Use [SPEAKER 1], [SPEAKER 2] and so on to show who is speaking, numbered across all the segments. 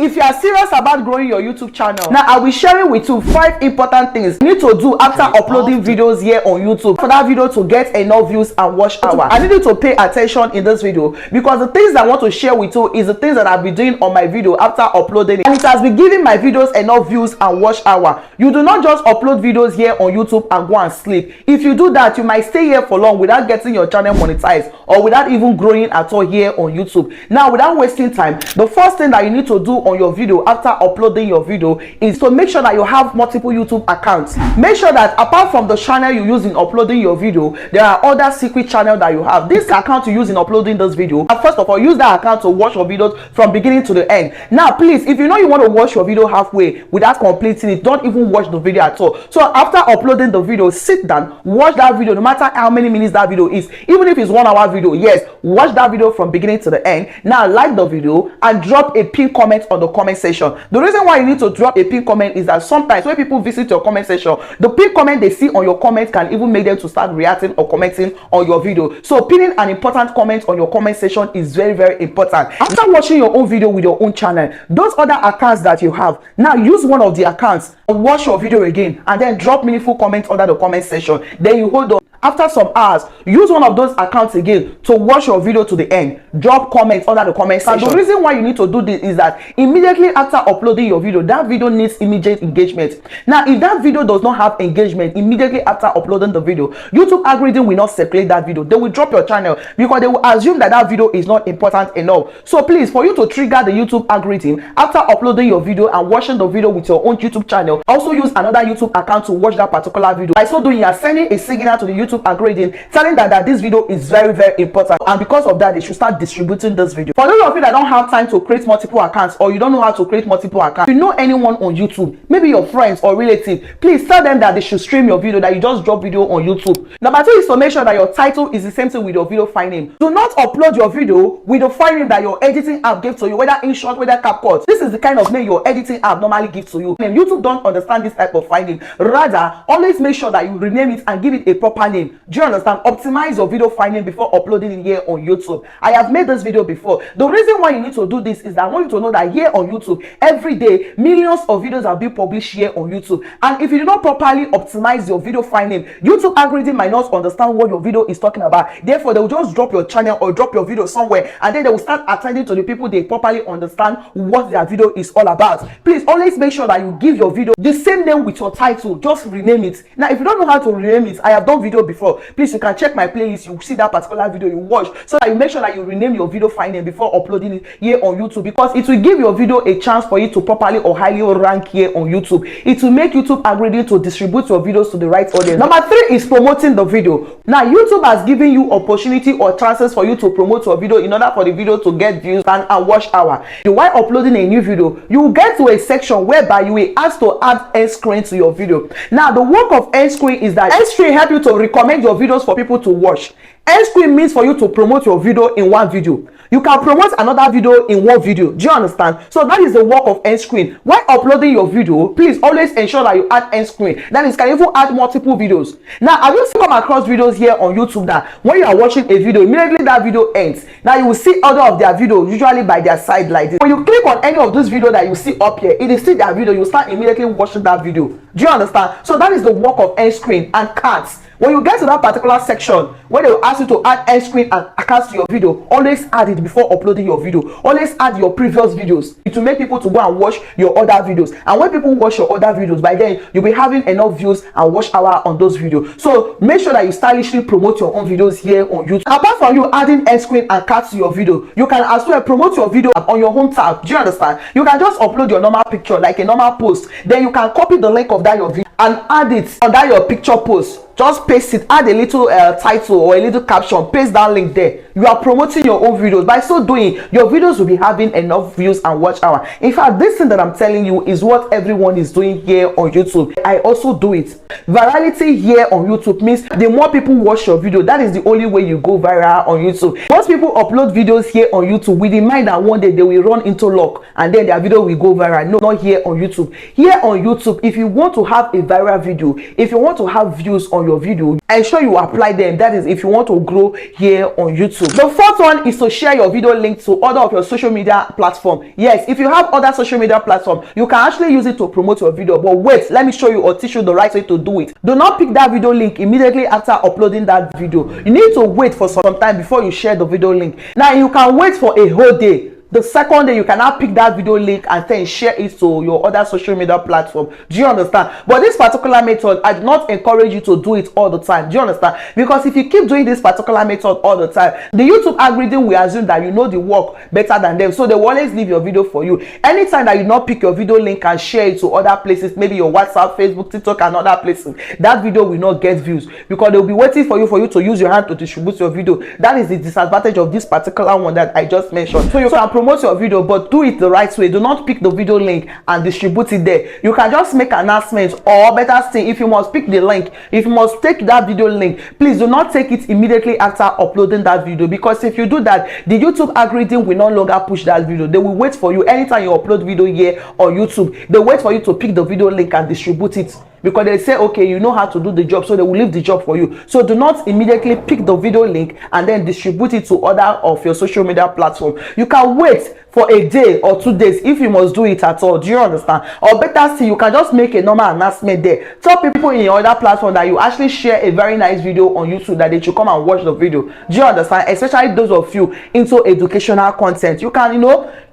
[SPEAKER 1] If you are serious about growing your YouTube channel, now I will be sharing with you 5 important things you need to do after uploading videos here on YouTube for that video to get enough views and watch hour. I need you to pay attention in this video because the things I want to share with you is the things that I've been doing on my video after uploading it, and it has been giving my videos enough views and watch hour. You do not just upload videos here on YouTube and go and sleep. If you do that, you might stay here for long without getting your channel monetized or without even growing at all here on YouTube. Now, without wasting time, the first thing that you need to do on your video after uploading your video is to make sure that you have multiple YouTube accounts. Make sure that apart from the channel you use in uploading your video, there are other secret channels that you have. This account you use in uploading this video, first of all, use that account to watch your videos from beginning to the end. Now please, if you know you want to watch your video halfway without completing it, don't even watch the video at all. So after uploading the video, sit down, watch that video no matter how many minutes that video is. Even if it's 1 hour video, yes, watch that video from beginning to the end. Now like the video and drop a pinned comment on the comment section. The reason why you need to drop a pinned comment is that sometimes when people visit your comment section, the pinned comment they see on your comment can even make them to start reacting or commenting on your video. So pinning an important comment on your comment section is very, very important. After watching your own video with your own channel, those other accounts that you have, now use one of the accounts and watch your video again and then drop meaningful comments under the comment section. Then you hold on. After some hours, use one of those accounts again to watch your video to the end. Drop comments under the comment section. And the reason why you need to do this is that immediately after uploading your video, that video needs immediate engagement. Now, if that video does not have engagement immediately after uploading the video, YouTube algorithm will not circulate that video. They will drop your channel because they will assume that that video is not important enough. So please, for you to trigger the YouTube algorithm after uploading your video and watching the video with your own YouTube channel, also use another YouTube account to watch that particular video. By so doing, you are sending a signal to the YouTube algorithm telling that this video is very, very important, and because of that they should start distributing this video. For those of you that don't have time to create multiple accounts or you don't know how to create multiple accounts, if you know anyone on YouTube, maybe your friends or relative, please tell them that they should stream your video, that you just drop video on YouTube. Number 2 is to make sure that your title is the same thing with your video file name. Do not upload your video with the file name that your editing app gives to you, whether InShot, whether CapCut. This is the kind of name your editing app normally gives to you, and YouTube don't understand this type of file name. Rather, always make sure that you rename it and give it a proper name. Do you understand? Optimize your video file name before uploading it here on YouTube. I have made this video before. The reason why you need to do this is that I want you to know that here on YouTube, every day millions of videos are being published here on YouTube, and if you do not properly optimize your video file name, YouTube algorithm might not understand what your video is talking about. Therefore, they will just drop your channel or drop your video somewhere, and then they will start attending to the people they properly understand what their video is all about. Please always make sure that you give your video the same name with your title. Just rename it. Now, if you don't know how to rename it, I have done video before. Please, you can check my playlist. You see that particular video you watch, so that you make sure that you rename your video file name before uploading it here on YouTube, because it will give your video a chance for you to properly or highly rank here on YouTube. It will make YouTube algorithm to distribute your videos to the right audience. Number 3 is promoting the video. Now, YouTube has given you opportunity or chances for you to promote your video in order for the video to get views and watch hour. While uploading a new video, you will get to a section whereby you will ask to add end screen to your video. Now, the work of end screen is that end screen help you to recommend your videos for people to watch. End screen means for you to promote your video in one video. You can promote another video in one video. Do you understand? So that is the work of end screen. While uploading your video, please always ensure that you add end screen. That is, can even add multiple videos. Now, have you come across videos here on YouTube that when you are watching a video, immediately that video ends, now you will see other of their videos usually by their side like this. When you click on any of this video that you see up here, it is still their video. You start immediately watching that video. Do you understand? So that is the work of end screen and cards. When you get to that particular section where they will ask you to add end screen and cards to your video, always add it before uploading your video. Always add your previous videos. It will make people to go and watch your other videos, and when people watch your other videos, by then you'll be having enough views and watch hour on those videos. So make sure that you stylishly promote your own videos here on YouTube. Apart from you adding end screen and cards to your video, you can as well promote your video on your home tab. Do you understand? You can just upload your normal picture like a normal post, then you can copy the link of that your video and add it under your picture post. Just paste it, add a little title or a little caption, paste that link there. You are promoting your own videos. By so doing, your videos will be having enough views and watch hour. In fact, this thing that I'm telling you is what everyone is doing here on YouTube. I also do it. Virality here on YouTube means the more people watch your video, that is the only way you go viral on YouTube. Most people upload videos here on YouTube with the mind that one day they will run into luck and then their video will go viral. No, not here on YouTube. Here on YouTube, if you want to have a viral video, if you want to have views on on your video, ensure you apply them. That is if you want to grow here on YouTube. The fourth one is to share your video link to other of your social media platform. Yes, if you have other social media platform, you can actually use it to promote your video. But wait, let me show you or teach you the right way to do it. Do not pick that video link immediately after uploading that video. You need to wait for some time before you share the video link. Now you can wait for a whole day. The second day, you can now pick that video link and then share it to your other social media platform. Do you understand? But this particular method, I do not encourage you to do it all the time. Do you understand? Because if you keep doing this particular method all the time, the YouTube algorithm will assume that you know the work better than them. So they will always leave your video for you. Anytime that you not pick your video link and share it to other places, maybe your WhatsApp, Facebook, TikTok, and other places, that video will not get views because they'll be waiting for you to use your hand to distribute your video. That is the disadvantage of this particular one that I just mentioned. So you can promote your video, but do it the right way. Do not pick the video link and distribute it there. You can just make announcements, or better still, if you must pick the link, if you must take that video link, please do not take it immediately after uploading that video, because if you do that, the YouTube algorithm will no longer push that video. They will wait for you anytime you upload video here on YouTube. They wait for you to pick the video link and distribute it, because they say, okay, you know how to do the job, so they will leave the job for you. So do not immediately pick the video link and then distribute it to other of your social media platform. You can wait for a day or 2 days if you must do it at all. Do you understand? Or better still, you can just make a normal announcement there. Tell people in your other platform that you actually share a very nice video on YouTube, that they should come and watch the video. Do you understand? Especially those of you into educational content, you can,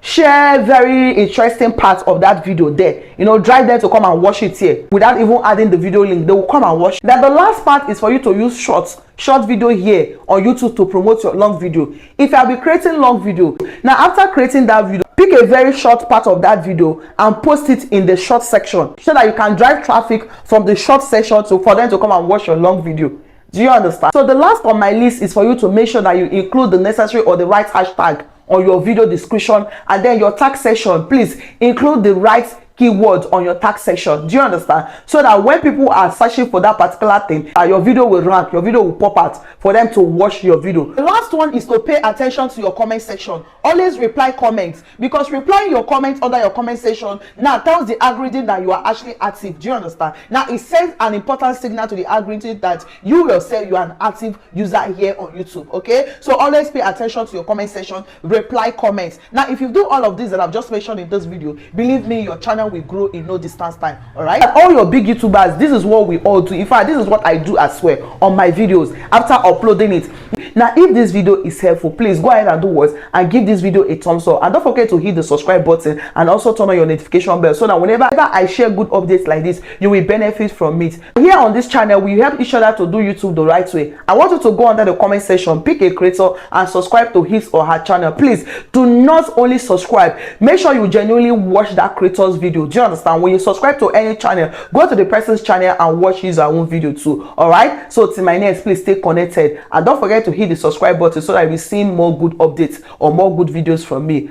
[SPEAKER 1] share very interesting parts of that video there. Drive them to come and watch it here without even adding the video link. They will come and watch. Then the last part is for you to use short video here on YouTube to promote your long video. If I'll be creating long video, now after creating that video, pick a very short part of that video and post it in the short section, so that you can drive traffic from the short section for them to come and watch your long video. Do you understand? So the last on my list is for you to make sure that you include the necessary or the right hashtag on your video description, and then your tag section, please include the right keywords on your tag section. Do you understand? So that when people are searching for that particular thing, your video will rank, your video will pop out for them to watch your video. The last one is to pay attention to your comment section. Always reply comments, because replying your comments under your comment section now tells the algorithm that you are actually active. Do you understand? Now it sends an important signal to the algorithm that you yourself, you are an active user here on YouTube. Okay, so always pay attention to your comment section, reply comments. Now if you do all of this that I've just mentioned in this video, believe me, your channel will grow in no distance time. All right, all your big YouTubers, this is what we all do. In fact, this is what I do as well on my videos after uploading it. Now if this video is helpful, please go ahead and do what, and give this video a thumbs up, and don't forget to hit the subscribe button and also turn on your notification bell, so that whenever I share good updates like this, you will benefit from it. Here on this channel, we help each other to do YouTube the right way. I want you to go under the comment section, pick a creator and subscribe to his or her channel. Please do not only subscribe, make sure you genuinely watch that creator's video. Do you understand? When you subscribe to any channel, go to the person's channel and watch his or her own video too. All right, so till my next, please stay connected and don't forget to hit the subscribe button, so that you'll be seeing more good updates or more good videos from me.